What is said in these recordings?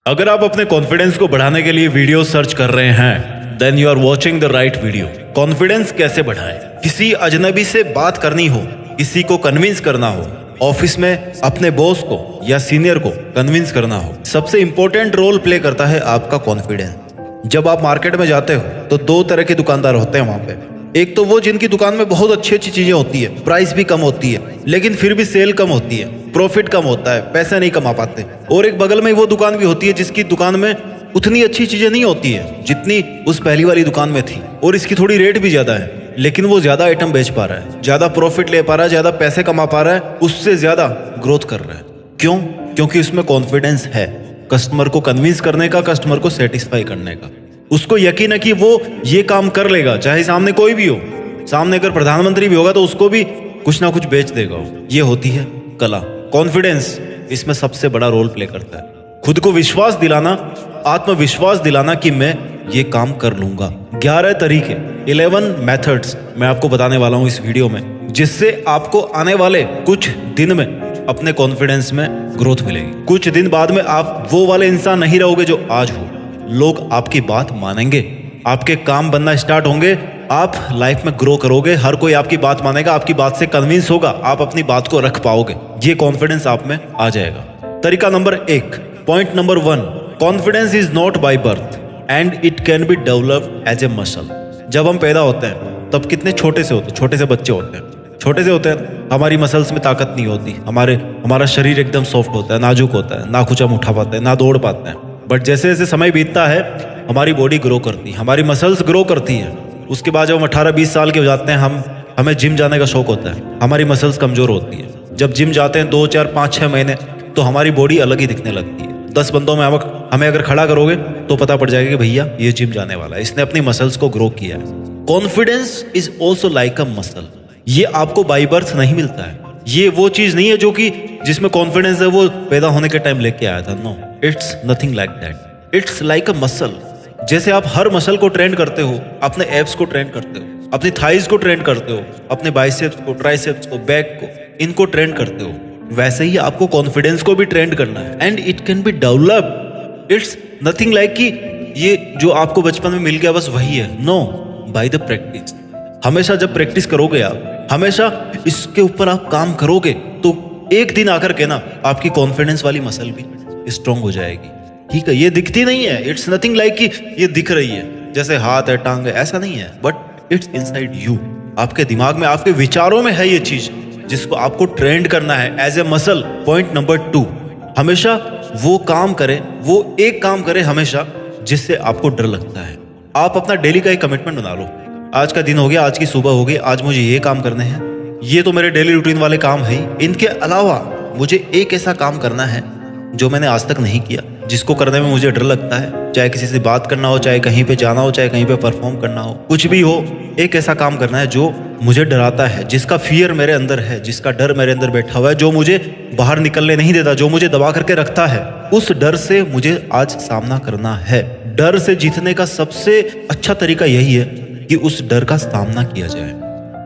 अगर आप अपने कॉन्फिडेंस को बढ़ाने के लिए वीडियो सर्च कर रहे हैं then you are watching the right video. Confidence कैसे बढ़ाएं? किसी अजनबी से बात करनी हो, किसी को कन्विंस करना हो, ऑफिस में अपने बॉस को या सीनियर को कन्विंस करना हो, सबसे इंपॉर्टेंट रोल प्ले करता है आपका कॉन्फिडेंस। जब आप मार्केट में जाते हो तो दो तरह के दुकानदार होते हैं वहां पे। एक तो वो जिनकी दुकान में बहुत अच्छी अच्छी चीजें होती है, प्राइस भी कम होती है, लेकिन फिर भी सेल कम होती है, प्रॉफिट कम होता है, पैसे नहीं कमा पाते। और एक बगल में वो दुकान भी होती है जिसकी दुकान में उतनी अच्छी चीजें नहीं होती है जितनी उस पहली वाली दुकान में थी, और इसकी थोड़ी रेट भी ज्यादा है, लेकिन वो ज्यादा आइटम बेच पा रहा है, ज्यादा प्रॉफिट ले पा रहा है, ज्यादा पैसे कमा पा रहा है, उससे ज्यादा ग्रोथ कर रहा है। क्यों? क्योंकि उसमें कॉन्फिडेंस है कस्टमर को कन्विंस करने का, कस्टमर को सेटिस्फाई करने का। उसको यकीन है कि वो ये काम कर लेगा, चाहे सामने कोई भी हो। सामने अगर प्रधानमंत्री भी होगा तो उसको भी कुछ ना कुछ बेच देगा। ये होती है कला। कॉन्फिडेंस इसमें सबसे बड़ा रोल प्ले करता है। खुद को विश्वास दिलाना, आत्मविश्वास दिलाना कि मैं ये काम कर लूंगा। 11 तरीके, 11 मेथड्स मैं आपको बताने वाला हूं इस वीडियो में, जिससे आपको आने वाले कुछ दिन में अपने कॉन्फिडेंस में ग्रोथ मिलेगी। कुछ दिन बाद में आप वो वाले इंसान नहीं रहोगे जो आज हो। लोग आपकी बात मानेंगे, आपके काम बनना स्टार्ट होंगे, आप लाइफ में ग्रो करोगे, हर कोई आपकी बात मानेगा, आपकी बात से कन्विंस होगा, आप अपनी बात को रख पाओगे। ये कॉन्फिडेंस आप में आ जाएगा। तरीका number 1, point number 1, confidence is not by birth and it can be developed as a muscle. जब हम पैदा होते हैं तब कितने छोटे से होते हैं, छोटे से बच्चे होते हैं, छोटे से होते हैं, हमारी मसल्स में ताकत नहीं होती, हमारा शरीर एकदम सॉफ्ट होता है, नाजुक होता है, ना कुछ हम उठा पाते हैं, ना दौड़ पाते हैं। बट जैसे जैसे समय बीतता है हमारी बॉडी ग्रो करती है, हमारी मसल्स ग्रो करती हैं। उसके बाद जब हम 18-20 साल के हो जाते हैं, हमें जिम जाने का शौक होता है, हमारी मसल्स कमजोर होती है। जब जिम जाते हैं 2, 4, 5, 6 महीने तो हमारी बॉडी अलग ही दिखने लगती है। 10 बंदों में हमें अगर खड़ा करोगे तो पता पड़ जाएगा कि भैया ये जिम जाने वाला है, इसने अपनी मसल्स को ग्रो किया है। Confidence is also like a muscle. ये आपको बाई बर्थ नहीं मिलता है। ये वो चीज नहीं है जो कि जिसमें कॉन्फिडेंस है वो पैदा होने के टाइम लेके आया था। No, it's nothing like that. It's like a muscle. जैसे आप हर मसल को ट्रेन करते हो, अपने एब्स को ट्रेन करते हो, अपनी थाइज को ट्रेन करते हो, अपने बाइसेप्स को, ट्राइसेप्स को, बैक को, इनको ट्रेन करते हो, वैसे ही आपको कॉन्फिडेंस को भी ट्रेन करना है। And it can be developed. It's nothing like कि ये जो आपको बचपन में मिल गया बस वही है। No, by the practice. हमेशा जब प्रैक्टिस करोगे आप, हमेशा इसके ऊपर आप काम करोगे तो एक दिन आकर के ना आपकी कॉन्फिडेंस वाली मसल भी स्ट्रांग हो जाएगी। ठीक है, ये दिखती नहीं है, इट्स नथिंग लाइक कि ये दिख रही है जैसे हाथ है, टांग है, ऐसा नहीं है, बट इट्स इनसाइड यू। आपके दिमाग में, आपके विचारों में है ये चीज जिसको आपको ट्रेंड करना है as a muscle. Point number 2, हमेशा वो काम करें, वो एक काम करें हमेशा जिससे आपको डर लगता है। आप अपना डेली का एक कमिटमेंट बना लो। आज का दिन हो गया, आज की सुबह हो गई, आज मुझे ये काम करने हैं, ये तो मेरे डेली रूटीन वाले काम है। इनके अलावा मुझे एक ऐसा काम करना है जो मैंने आज तक नहीं किया, जिसको करने में मुझे डर लगता है। चाहे किसी से बात करना हो, चाहे कहीं पे जाना हो, चाहे कहीं पे परफॉर्म करना हो, कुछ भी हो, एक ऐसा काम करना है जो मुझे डराता है, जिसका फियर मेरे अंदर है, जिसका डर मेरे अंदर बैठा हुआ है, जो मुझे बाहर निकलने नहीं देता, जो मुझे दबा करके रखता है। उस डर से मुझे आज सामना करना है। डर से जीतने का सबसे अच्छा तरीका यही है कि उस डर का सामना किया जाए।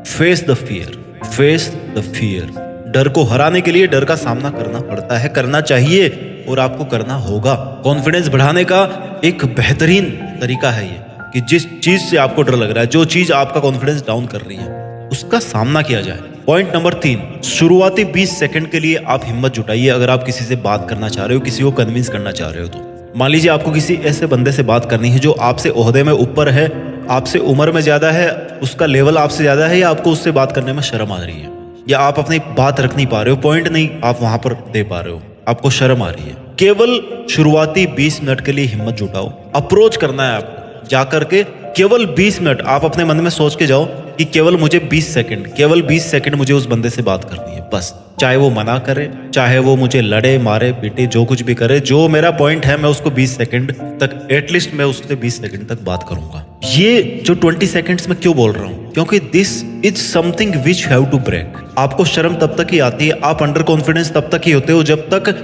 Face the fear, face the fear. डर को हराने के लिए डर का सामना करना पड़ता है, करना चाहिए और आपको करना होगा। कॉन्फिडेंस बढ़ाने का एक बेहतरीन तरीका है ये कि जिस चीज से आपको डर लग रहा है, जो चीज आपका कॉन्फिडेंस डाउन कर रही है, उसका सामना किया जाए। पॉइंट नंबर 3, शुरुआती 20 सेकंड के लिए आप हिम्मत जुटाइए। अगर आप किसी से बात करना चाह रहे हो, किसी को कन्विंस करना चाह रहे हो, तो मान लीजिए आपको किसी ऐसे बंदे से बात करनी है जो आपसे ओहदे में ऊपर है, आपसे उम्र में ज्यादा है, उसका लेवल आपसे ज्यादा है, या आपको उससे बात करने में शर्म आ रही है, या आप अपनी बात रख नहीं पा रहे हो, पॉइंट नहीं आप वहां पर दे पा रहे हो, आपको शर्म आ रही है। केवल शुरुआती 20 मिनट के लिए हिम्मत जुटाओ। अप्रोच करना है आपको जाकर के। केवल 20 मिनट आप अपने मन में सोच के जाओ कि केवल मुझे 20 सेकंड, केवल 20 सेकंड मुझे उस बंदे से बात करनी है, बस। चाहे वो मना करे, चाहे वो मुझे लड़े, मारे, पीटे, जो कुछ भी करे, जो मेरा पॉइंट है मैं उसको 20 सेकंड तक, एटलीस्ट मैं उससे 20 सेकंड तक बात करूंगा। ये जो 20 सेकंड्स में क्यों बोल रहा हूं? क्योंकि this is something which have to break. आपको शर्म तब तक ही आती है, आप अंडर कॉन्फिडेंस तब तक ही होते हो जब तक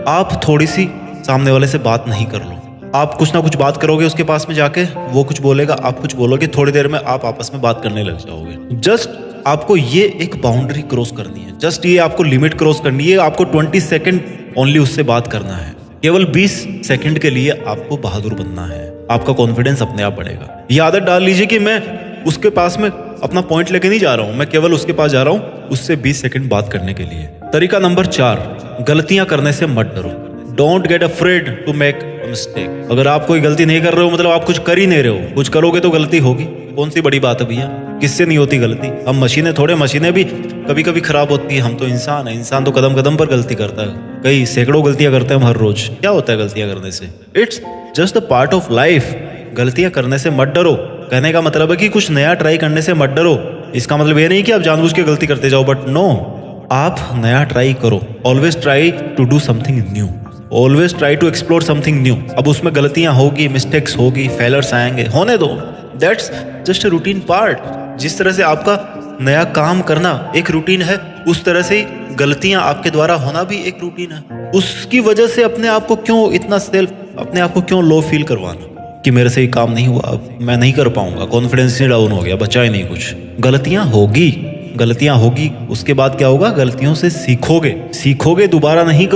आप थोड़ी सी सामने वाले से बात नहीं कर लो। आप कुछ ना कुछ बात करोगे उसके पास में जाके, वो कुछ बोलेगा, आप कुछ बोलोगे, थोड़ी देर में आप आपस में बात करने लग जाओगे। जस्ट आपको ये एक बाउंड्री क्रॉस करनी है, जस्ट ये आपको लिमिट क्रॉस करनी है। आपको 20 सेकंड ओनली उससे बात करना है। केवल 20 सेकंड के लिए आपको बहादुर बनना है, आपका कॉन्फिडेंस अपने आप बढ़ेगा। ये आदत डाल लीजिए कि मैं उसके पास में अपना पॉइंट लेके नहीं जा रहा हूं, मैं केवल उसके पास जा रहा हूं उससे 20 सेकंड बात करने के लिए। तरीका नंबर 4, गलतियां करने से मत डरो। Don't get afraid to make mistake. अगर आप कोई गलती नहीं कर रहे हो मतलब आप कुछ कर ही नहीं रहे हो, कुछ करोगे तो गलती होगी। कौन सी बड़ी बात है भैया, किससे नहीं होती गलती? हम मशीनें थोड़े, मशीनें भी कभी कभी खराब होती है, हम तो इंसान है, इंसान तो कदम कदम पर गलती करता है, कई सैकड़ों गलतियां करते हैं हम हर रोज। क्या होता है गलतियां करने से? It's just the part of life. गलतियां करने से मत डरो। कहने का मतलब है कि कुछ नया ट्राई करने से मत डरो। इसका मतलब ये नहीं कि आप जानबूझ के गलती करते जाओ, बट नो, आप नया ट्राई करो। Always try to do something new, always try to explore something new. अब उसमें गलतियां होगी, मिस्टेक्स होगी, फेलर्स आएंगे, होने दो, that's just a routine part. जिस तरह से आपका नया काम करना एक रूटीन है, उस तरह से गलतियां आपके द्वारा होना भी एक रूटीन है। उसकी वजह से अपने आप को क्यों इतना अपने आप को क्यों लो फील करवाना कि मेरे से ये काम नहीं हुआ, अब मैं नहीं कर पाऊंगा, कॉन्फिडेंस ही डाउन हो गया, बचा ही नहीं कुछ। गलतियां होगी, उसके बाद क्या होगा? गलतियों से सीखोगे, दोबारा नहीं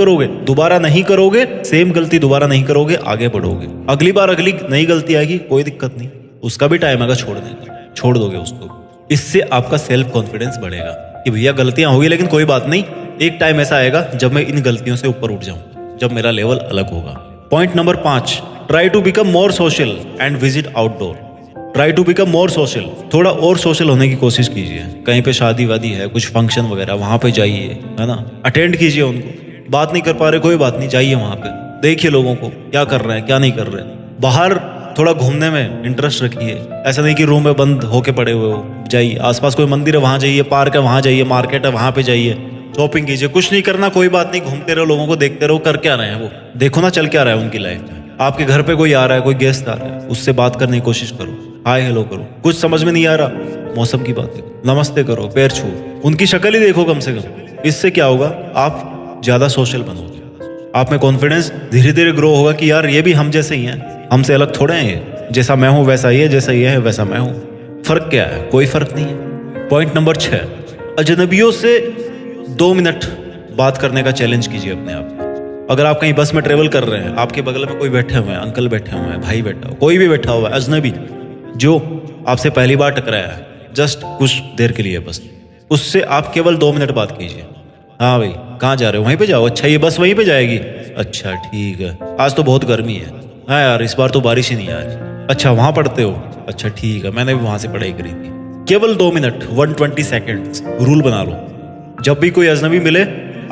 करोगे, सेम गलती दोबारा नहीं करोगे, आगे बढ़ोगे। अगली बार अगली नई गलती आएगी, कोई दिक्कत नहीं, उसका भी टाइम आएगा छोड़ने का, छोड़ दोगे उसको। इससे आपका सेल्फ कॉन्फिडेंस बढ़ेगा कि भैया गलतियां होगी लेकिन कोई बात नहीं, एक टाइम ऐसा आएगा जब मैं इन गलतियों से ऊपर उठ जाऊं, जब मेरा लेवल अलग होगा। Point number 5, try to become more social and visit outdoor. Try to become more social, थोड़ा और सोशल होने की कोशिश कीजिए। कहीं पे शादी वादी है, कुछ फंक्शन वगैरह, वहां पे जाइए, है ना, अटेंड कीजिए उनको। बात नहीं कर पा रहे, कोई बात नहीं, जाइए वहां पे, देखिए लोगों को क्या कर रहे हैं, क्या नहीं कर रहे हैं। बाहर थोड़ा घूमने में इंटरेस्ट रखिए, ऐसा नहीं कि रूम में बंद होके पड़े हुए हो। जाइए, आसपास कोई मंदिर है वहां जाइए, पार्क है वहां जाइए, मार्केट है वहां पे जाइए, शॉपिंग कीजिए। कुछ नहीं करना, कोई बात नहीं, घूमते रहो, लोगों को देखते रहो, कर क्या रहे हैं वो, देखो ना चल क्या रहा है उनकी लाइफ में। आपके घर पे कोई आ रहा है, कोई गेस्ट आ रहा है, उससे बात करने की कोशिश करो, हाय हेलो करो। कुछ समझ में नहीं आ रहा, मौसम की बात है, नमस्ते करो, पैर छू, उनकी शक्ल ही देखो कम से कम। इससे क्या होगा? आप ज्यादा सोशल बनोगे, आप में कॉन्फिडेंस धीरे धीरे ग्रो होगा कि यार ये भी हम जैसे ही हैं, हमसे अलग थोड़े हैं ये, जैसा मैं हूं वैसा ये, जैसा ये है वैसा मैं हूं। फर्क क्या है? कोई फर्क नहीं है। पॉइंट नंबर 6, अजनबियों से 2 मिनट बात करने का चैलेंज कीजिए अपने आप को। अगर आप कहीं बस में ट्रेवल कर रहे हैं, आपके बगल में कोई बैठे हुए हैं, अंकल बैठे हुए हैं, भाई बैठा हो, कोई भी बैठा हुआ है अजनबी जो आपसे पहली बार टकराया है, जस्ट कुछ देर के लिए बस, उससे आप केवल 2 मिनट बात कीजिए। हाँ भाई, कहाँ जा रहे हो? वहीं पे जाओ। अच्छा, ये बस वहीं पे जाएगी? अच्छा ठीक है, आज तो बहुत गर्मी है। हाँ यार, इस बार तो बारिश ही नहीं आ रही। अच्छा, वहाँ पढ़ते हो? अच्छा ठीक है, मैंने भी वहाँ से पढ़ाई करी थी। केवल 2 मिनट, 120 सेकेंड्स रूल बना लो। जब भी कोई अजनबी मिले,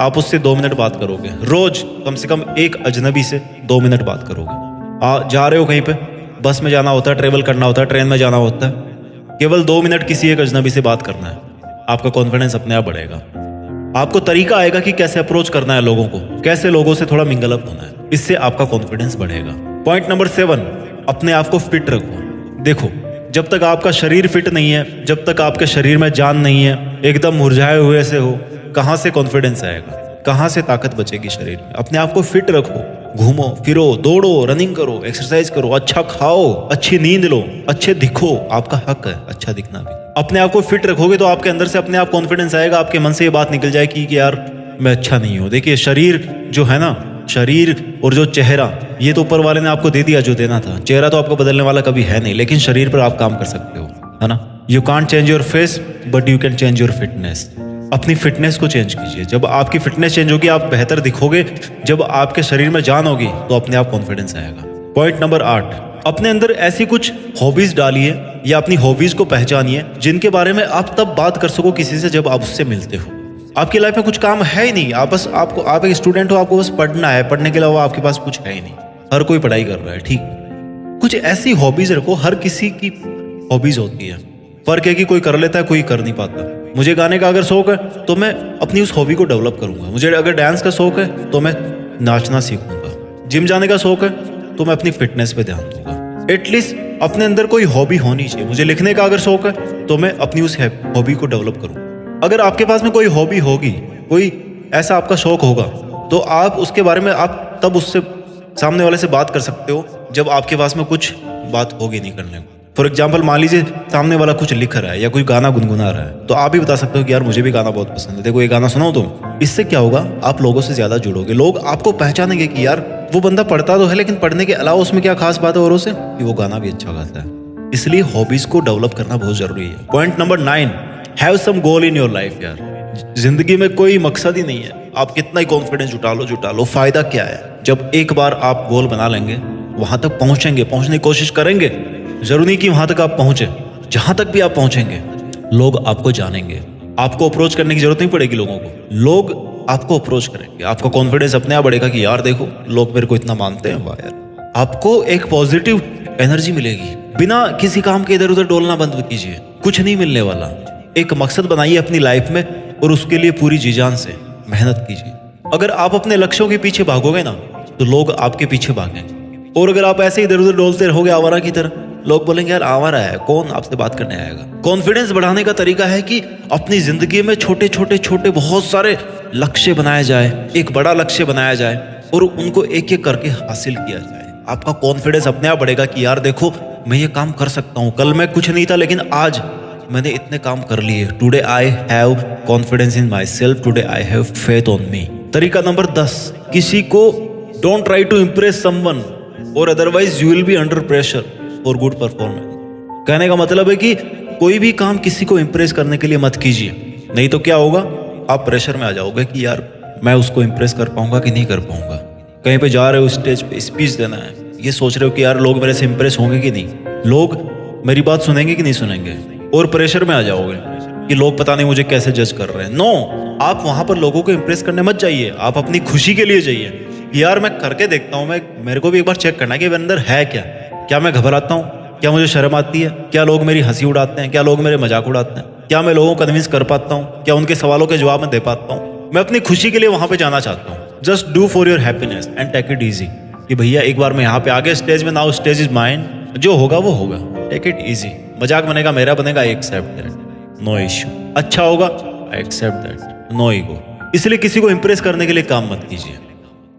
आप उससे 2 मिनट बात करोगे। रोज कम से कम एक अजनबी से 2 मिनट बात करोगे। जा रहे हो कहीं पे, बस में जाना होता है, ट्रेवल करना होता है, ट्रेन में जाना होता है, केवल 2 मिनट किसी एक अजनबी से बात करना है। आपका कॉन्फिडेंस अपने आप बढ़ेगा। आपको तरीका आएगा कि कैसे अप्रोच करना है लोगों को, कैसे लोगों से थोड़ा मिंगल अप होना है, इससे आपका कॉन्फिडेंस बढ़ेगा। पॉइंट नंबर 7, अपने आप को फिट रखो। देखो, जब तक आपका शरीर फिट नहीं है, जब तक आपके शरीर में जान नहीं है, एकदम मुरझाए हुए से हो, कहाँ से कॉन्फिडेंस आएगा, कहाँ से ताकत बचेगी शरीर में? अपने आप को फिट रखो, घूमो फिरो, दौड़ो, रनिंग करो, एक्सरसाइज करो, अच्छा खाओ, अच्छी नींद लो, अच्छे दिखो, आपका हक है अच्छा दिखना भी। अपने आप को फिट रखोगे तो आपके अंदर से अपने आप कॉन्फिडेंस आएगा, आपके मन से ये बात निकल जाएगी कि यार मैं अच्छा नहीं हूँ। देखिए, शरीर जो है ना, शरीर और जो चेहरा, ये तो ऊपर वाले ने आपको दे दिया जो देना था। चेहरा तो आपको बदलने वाला कभी है नहीं, लेकिन शरीर पर आप काम कर सकते हो, है ना। You can't change your face but you can change your fitness. अपनी फिटनेस को चेंज कीजिए। जब आपकी फिटनेस चेंज होगी, आप बेहतर दिखोगे। जब आपके शरीर में जान होगी तो अपने आप कॉन्फिडेंस आएगा। पॉइंट नंबर 8, अपने अंदर ऐसी कुछ हॉबीज डालिए या अपनी हॉबीज को पहचानिए जिनके बारे में आप तब बात कर सको किसी से जब आप उससे मिलते हो। आपकी लाइफ में कुछ काम है ही नहीं, आप एक स्टूडेंट हो, आपको बस पढ़ना है, पढ़ने के अलावा आपके पास कुछ है ही नहीं। हर कोई पढ़ाई कर रहा है, ठीक, कुछ ऐसी हॉबीज रखो। हर किसी की हॉबीज होती है, फर्क है कि कोई कर लेता है, कोई कर नहीं पाता। मुझे गाने का अगर शौक है तो मैं अपनी उस हॉबी को डेवलप करूंगा। मुझे अगर डांस का शौक है तो मैं नाचना सीखूंगा। जिम जाने का शौक है तो मैं अपनी फिटनेस पे ध्यान दूंगा। एटलीस्ट अपने अंदर कोई हॉबी होनी चाहिए। मुझे लिखने का अगर शौक है तो मैं अपनी उस हॉबी को डेवलप करूँ। अगर आपके पास में कोई हॉबी होगी, कोई ऐसा आपका शौक होगा, तो आप उसके बारे में आप तब उससे सामने वाले से बात कर सकते हो जब आपके पास में कुछ बात होगी नहीं करने को। फॉर एग्जाम्पल, मान लीजिए सामने वाला कुछ लिख रहा है या कोई गाना गुनगुना रहा है, तो आप भी बता सकते हो कि यार मुझे भी गाना बहुत पसंद है, देखो ये गाना सुनाओ तुम। इससे क्या होगा, आप लोगों से ज्यादा जुड़ोगे, लोग आपको पहचानेंगे कि यार वो बंदा पढ़ता तो है लेकिन पढ़ने के अलावा उसमें क्या खास बात है औरों से कि वो गाना भी अच्छा गाता है। इसलिए हॉबीज को डेवलप करना बहुत जरूरी है। Point number 9, have some goal in your life. यार जिंदगी में कोई मकसद ही नहीं है, आप कितना ही कॉन्फिडेंस जुटा लो, फायदा क्या है। जब एक बार आप गोल बना लेंगे वहां तक पहुंचेंगे, पहुंचने की कोशिश करेंगे। जरूरी नहीं कि वहां तक आप पहुंचे, जहां तक भी आप पहुंचेंगे लोग आपको जानेंगे, आपको अप्रोच करने की जरूरत नहीं पड़ेगी लोगों को, लोग आपको अप्रोच करेंगे। आपका कॉन्फिडेंस अपने आप बढ़ेगा कि यार देखो लोग मेरे को इतना मानते हैं, वाह यार। आपको एक पॉजिटिव एनर्जी मिलेगी। बिना किसी काम के इधर उधर डोलना बंद कीजिए, कुछ नहीं मिलने वाला। एक मकसद बनाइए अपनी लाइफ में और उसके लिए पूरी जी जान से मेहनत कीजिए। अगर आप अपने लक्ष्यों के पीछे भागोगे ना तो लोग आपके पीछे भागेंगे, और अगर आप ऐसे इधर उधर डोलते रहोगे आवारा की तरह, लोग बोलेंगे यार आवारा है, कौन आपसे बात करने आएगा। कॉन्फिडेंस बढ़ाने का तरीका है कि अपनी जिंदगी में छोटे छोटे बहुत सारे लक्ष्य बनाए जाए, एक बड़ा लक्ष्य बनाया जाए और उनको एक एक करके हासिल किया जाए। आपका कॉन्फिडेंस अपने आप बढ़ेगा कि यार देखो मैं ये काम कर सकता हूँ, कल मैं कुछ नहीं था लेकिन आज मैंने इतने काम कर लिए। Today I have confidence in myself, today I have faith on me. तरीका नंबर 10, किसी को don't try to impress someone और otherwise you will be under pressure for good performance. कहने का मतलब है कि कोई भी काम किसी को इम्प्रेस करने के लिए मत कीजिए, नहीं तो क्या होगा, आप प्रेशर में आ जाओगे कि यार मैं उसको इम्प्रेस कर पाऊंगा कि नहीं कर पाऊंगा। कहीं पे जा रहे हो, स्टेज पे स्पीच देना है, ये सोच रहे हो कि यार लोग मेरे से इम्प्रेस होंगे कि नहीं, लोग मेरी बात सुनेंगे कि नहीं सुनेंगे, और प्रेशर में आ जाओगे कि लोग पता नहीं मुझे कैसे जज कर रहे हैं। नो, आप वहां पर लोगों को इम्प्रेस करने मत जाइए, आप अपनी खुशी के लिए जाइए। यार मैं करके देखता हूँ, मेरे को भी एक बार चेक करना है कि मेरे अंदर है क्या मैं घबराता हूँ, क्या मुझे शर्म आती है, क्या लोग मेरी हंसी उड़ाते हैं, क्या लोग मेरे मजाक उड़ाते हैं, क्या मैं लोगों को कन्विंस कर पाता हूँ, क्या उनके सवालों के जवाब मैं दे पाता हूँ। मैं अपनी खुशी के लिए वहां पे जाना चाहता हूँ। Just do for your happiness and take it easy. कि भैया एक बार मैं यहाँ पे आगे स्टेज में, नाउ स्टेज इज माइन, जो होगा वो होगा, टेक इट ईजी। मजाक बनेगा मेरा बनेगा, I accept that, no issue. अच्छा होगा, I accept that, no ego. इसलिए किसी को इंप्रेस करने के लिए काम मत कीजिए,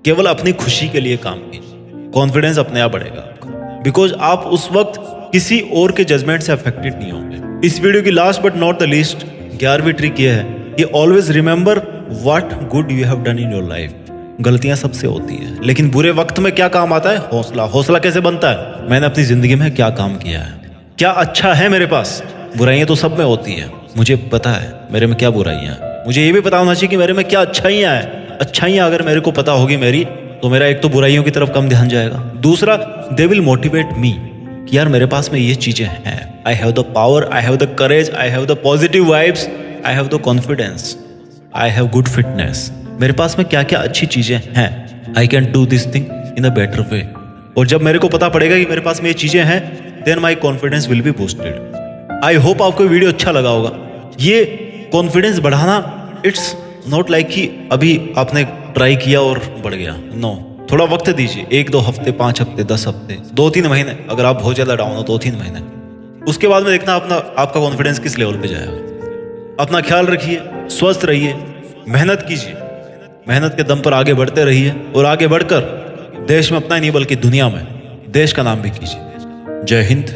केवल अपनी खुशी के लिए काम कीजिए। कॉन्फिडेंस अपने आप बढ़ेगा आपका, बिकॉज आप उस वक्त किसी और के जजमेंट से अफेक्टेड नहीं होंगे। इस वीडियो की last but not the least 11वीं ट्रिक ये है कि always remember what good you have done in your life. गलतियां सबसे होती है, लेकिन बुरे वक्त में क्या काम आता है, हौसला। हौसला कैसे बनता है, मैंने अपनी जिंदगी में क्या काम किया है, क्या अच्छा है मेरे पास। बुराइयां तो सब में होती है, मुझे पता है मेरे में क्या बुराइयां हैं, मुझे ये भी पता होना चाहिए कि मेरे में क्या अच्छाइयां हैं। अच्छाइयां अगर मेरे को पता होगी मेरी, तो मेरा एक तो बुराइयों की तरफ कम ध्यान जाएगा, दूसरा दे विल मोटिवेट मी कि यार मेरे पास में ये चीजें हैं। I have the power, I have the courage, I have the positive vibes, I have the confidence, I have good fitness. मेरे पास में क्या क्या अच्छी चीजें हैं, I can do this thing in a better way. और जब मेरे को पता पड़ेगा कि मेरे पास में ये चीजें हैं, then my confidence will be boosted. I hope आपको वीडियो अच्छा लगा होगा। ये कॉन्फिडेंस बढ़ाना इट्स नॉट लाइक कि अभी आपने ट्राई किया और बढ़ गया, नो। थोड़ा वक्त दीजिए, 1-2 हफ्ते, 5 हफ्ते, 10 हफ्ते, 2-3 महीने। अगर आप बहुत ज्यादा डाउन हो 2-3 महीने, उसके बाद में देखना आपका कॉन्फिडेंस किस लेवल पे जाएगा। अपना ख्याल रखिए, स्वस्थ रहिए, मेहनत कीजिए, मेहनत के दम पर आगे बढ़ते रहिए और आगे बढ़कर देश में अपना ही नहीं बल्कि दुनिया में देश का नाम भी कीजिए। जय हिंद,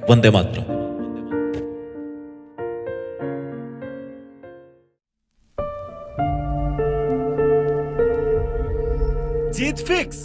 वंदे मातरम। जीत फिक्स।